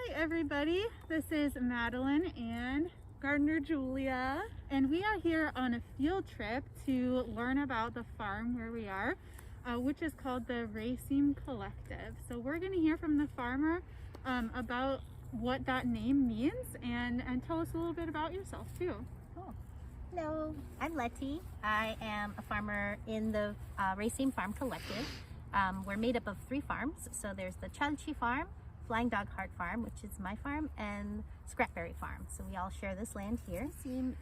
Hi everybody, this is Madeline and gardener Julia, and we are here on a field trip to learn about the farm where we are, which is called the Raceme Collective. So we're going to hear from the farmer about what that name means and tell us a little bit about yourself too. Cool. Hello, I'm Letty. I am a farmer in the Raceme Farm Collective. We're made up of 3 farms. So there's the Chalchi Farm, Flying Dog Heart Farm, which is my farm, and Scrapberry Farm. So we all share this land here. Raceme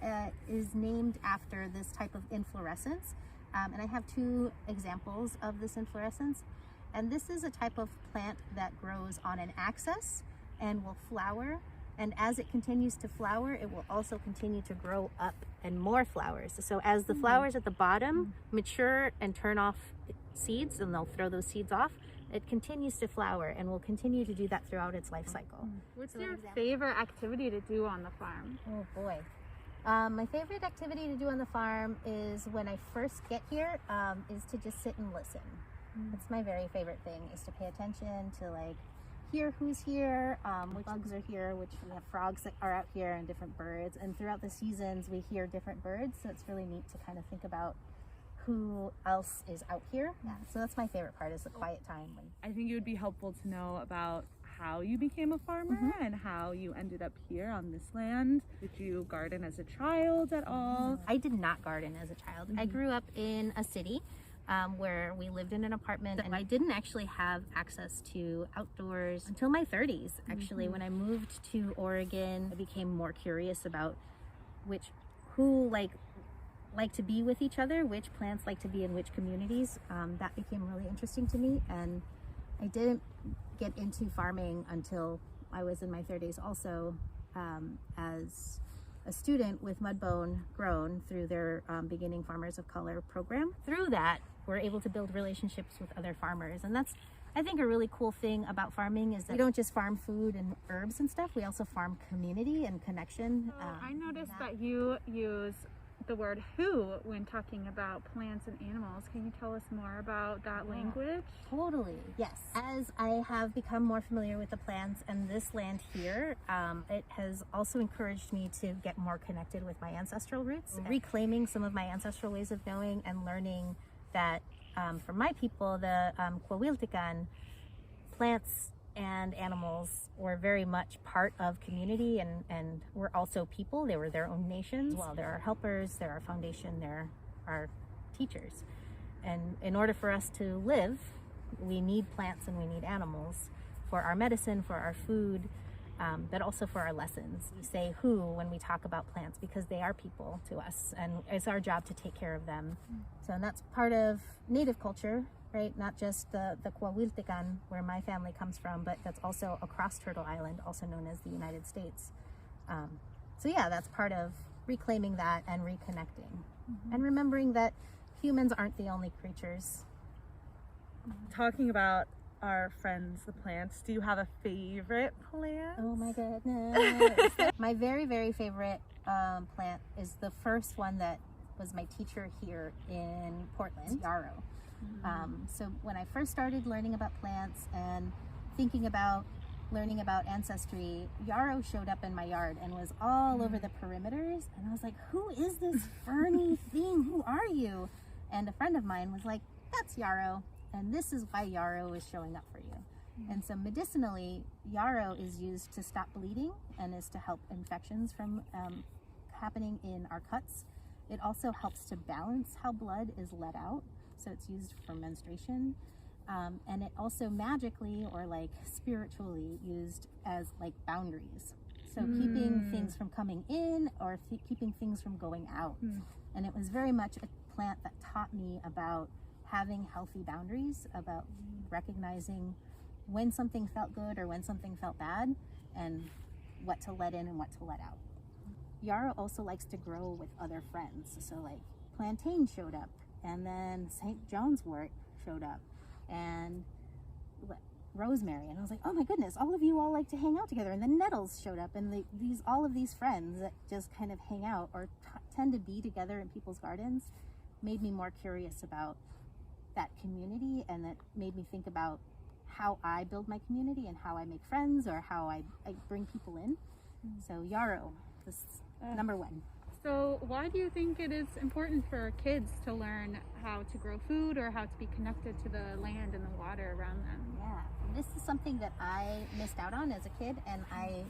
is named after this type of inflorescence. And I have 2 examples of this inflorescence. And this is a type of plant that grows on an axis and will flower. And as it continues to flower, it will also continue to grow up and more flowers. So as the flowers at the bottom mature and turn off seeds, and they'll throw those seeds off, it continues to flower and will continue to do that throughout its life cycle. What's your favorite activity to do on the farm? Oh boy. My favorite activity to do on the farm is when I first get here, is to just sit and listen. That's my very favorite thing, is to pay attention to hear who's here, which bugs are here, which we have frogs that are out here and different birds. And throughout the seasons, we hear different birds. So it's really neat to kind of think about who else is out here. Yeah, so that's my favorite part, is the quiet time. I think it would be helpful to know about how you became a farmer and how you ended up here on this land. Did you garden as a child at all? I did not garden as a child. I grew up in a city where we lived in an apartment, and I didn't actually have access to outdoors until my 30s. Actually, when I moved to Oregon, I became more curious about who like to be with each other, which plants like to be in which communities. That became really interesting to me, and I didn't get into farming until I was in my 30s also, as a student with Mudbone Grown through their Beginning Farmers of Color program. Through that, we're able to build relationships with other farmers, and that's, I think, a really cool thing about farming, is that we don't just farm food and herbs and stuff, we also farm community and connection. So I noticed that you use the word who when talking about plants and animals. Can you tell us more about that language? Totally, yes. As I have become more familiar with the plants and this land here, it has also encouraged me to get more connected with my ancestral roots, reclaiming some of my ancestral ways of knowing, and learning that for my people, the Coahuiltecan, plants and animals were very much part of community, and were also people. They were their own nations. Well, there are helpers, there are foundation, there are teachers. And in order for us to live, we need plants and we need animals for our medicine, for our food, but also for our lessons. We say who when we talk about plants because they are people to us, and it's our job to take care of them. So, and that's part of Native culture, right? Not just the Coahuiltecan, where my family comes from, but that's also across Turtle Island, also known as the United States. So yeah, that's part of reclaiming that and reconnecting, and remembering that humans aren't the only creatures. Talking about our friends, the plants, do you have a favorite plant? Oh my goodness. My very, very favorite plant is the first one that was my teacher here in Portland, yarrow. So when I first started learning about plants and thinking about learning about ancestry, yarrow showed up in my yard and was all over the perimeters, and I was like, who is this ferny thing? Who are you? And a friend of mine was like, that's yarrow, and this is why yarrow is showing up for you. And so medicinally, yarrow is used to stop bleeding and is to help infections from happening in our cuts. It also helps to balance how blood is let out. So it's used for menstruation, and it also magically or spiritually used as boundaries. So keeping things from coming in or keeping things from going out. And it was very much a plant that taught me about having healthy boundaries, about recognizing when something felt good or when something felt bad, and what to let in and what to let out. Yarrow also likes to grow with other friends. So plantain showed up, and then St. John's wort showed up, and rosemary, and I was like, oh my goodness, all of you all like to hang out together. And then nettles showed up, and all of these friends that just kind of hang out or tend to be together in people's gardens made me more curious about that community, and that made me think about how I build my community and how I make friends or how I bring people in. So yarrow, this number one. So why do you think it is important for kids to learn how to grow food or how to be connected to the land and the water around them? Yeah, this is something that I missed out on as a kid, and I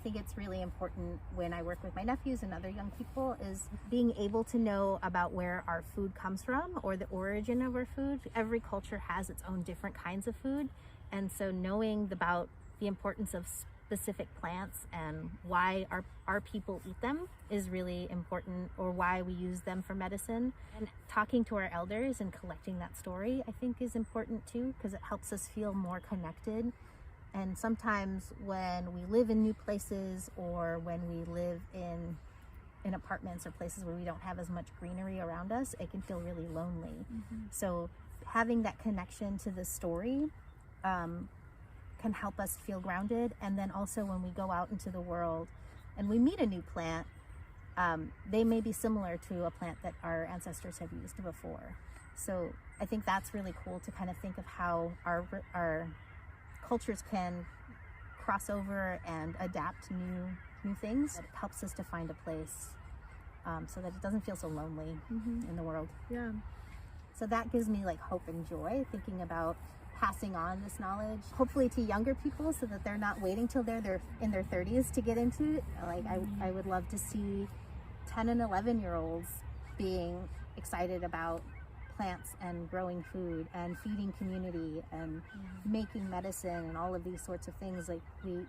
think it's really important when I work with my nephews and other young people, is being able to know about where our food comes from or the origin of our food. Every culture has its own different kinds of food, and so knowing about the importance of specific plants and why our people eat them is really important, or why we use them for medicine. And talking to our elders and collecting that story, I think, is important too, because it helps us feel more connected. And sometimes when we live in new places, or when we live in apartments or places where we don't have as much greenery around us, it can feel really lonely. So having that connection to the story can help us feel grounded. And then also when we go out into the world and we meet a new plant, they may be similar to a plant that our ancestors have used before. So I think that's really cool to kind of think of how our cultures can cross over and adapt new things. It helps us to find a place so that it doesn't feel so lonely in the world. Yeah. So that gives me like hope and joy, thinking about passing on this knowledge, hopefully to younger people, so that they're not waiting till they're in their 30s to get into it. Like I would love to see 10 and 11-year-olds being excited about plants and growing food and feeding community and making medicine and all of these sorts of things. Like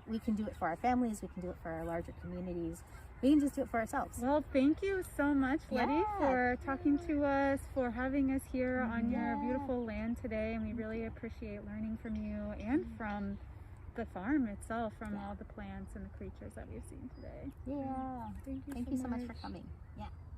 we can do it for our families, we can do it for our larger communities, we can just do it for ourselves. Well, thank you so much, Letty, for talking to us, for having us here on your beautiful land today. And we really appreciate learning from you and from the farm itself, from all the plants and the creatures that we've seen today. Yeah. Thank you so much for coming. Yeah.